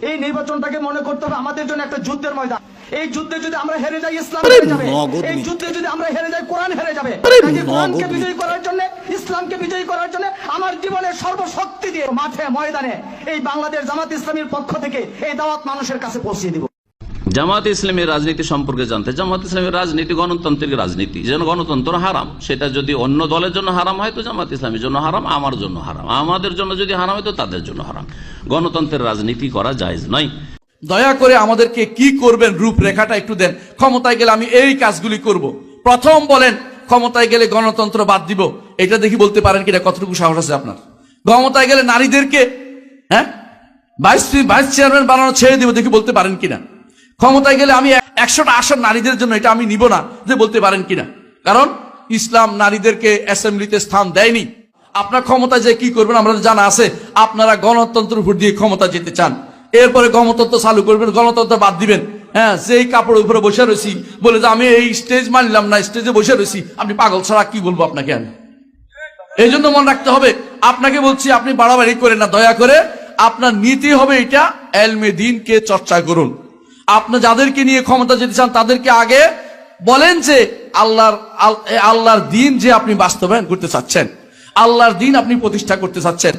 এই নির্বাচনটাকে মনে করতে হবে আমাদের জন্য একটা যুদ্ধের ময়দান। এই যুদ্ধে যদি আমরা হেরে যাই, ইসলাম হেরে যাবে। এই যুদ্ধে যদি আমরা হেরে যাই, কোরআন হেরে যাবে। কোরআনকে বিজয়ী করার জন্য, ইসলামকে বিজয়ী করার জন্য আমার জীবনের সর্বশক্তি দিয়ে মাঠে ময়দানে এই বাংলাদেশ জামাত ইসলামীর পক্ষ থেকে এই দাওয়াত মানুষের কাছে পৌঁছে দিব। জামাত ইসলামের রাজনীতি সম্পর্কে জানতে, জামাত ইসলামের রাজনীতি গণতান্ত্রিক রাজনীতি, যেন গণতন্ত্র হারাম, সেটা যদি অন্য দলের জন্য হারাম হয় তো জামাত ইসলামের জন্য হারাম, আমার জন্য হারাম। আমাদের জন্য যদি হারাম হয় তো তাদের জন্য হারাম। গণতন্ত্রের রাজনীতি করা জায়েজ নয়। দয়া করে আমাদেরকে কি করবেন রূপরেখাটা একটু দেন। ক্ষমতায় গেলে আমি এই কাজগুলি করব। প্রথম বলেন ক্ষমতায় গেলে গণতন্ত্র বাদ দিব, এটা দেখি বলতে পারেন কিনা, কতটুকু সাহস আছে আপনার। ক্ষমতায় গেলে নারীদেরকে ভাইস চেয়ারম্যান বানানো ছেড়ে দিব, দেখি বলতে পারেন কিনা। ক্ষমতায় গেলে আমি 100টা আসন নারীদের জন্য, এটা আমি নিব না, যে বলতে পারেন কিনা। কারণ ইসলাম নারীদেরকে অ্যাসেম্বলিতে স্থান দেয়নি। আপনার ক্ষমতা যে কি করবেন আমাদের জানা আছে। আপনারা গণতন্ত্র ভোট দিয়ে ক্ষমতা যেতে চান, এরপরে গণতন্ত্র চালু করবেন, গণতন্ত্র বাদ দিবেন। যেই কাপড়ের উপরে বসে রয়েছি বলে যে আমি এই স্টেজ মানলাম না, স্টেজে বসে রয়েছি, আপনি পাগল ছাড়া কি বলবো আপনাকে আমি। এই জন্য মনে রাখতে হবে, আপনাকে বলছি আপনি বাড়াবাড়ি করেন না, দয়া করে আপনার নীতি হবে এটা, এলমে দ্বীনকে চর্চা করুন। আপনি যাদেরকে নিয়ে ক্ষমতা যেতে চান তাদেরকে আগে বলেন যে আল্লাহর দ্বীন যে আপনি বাস্তবায়ন করতে চাচ্ছেন, আল্লাহর দ্বীন আপনি প্রতিষ্ঠা করতে চাচ্ছেন।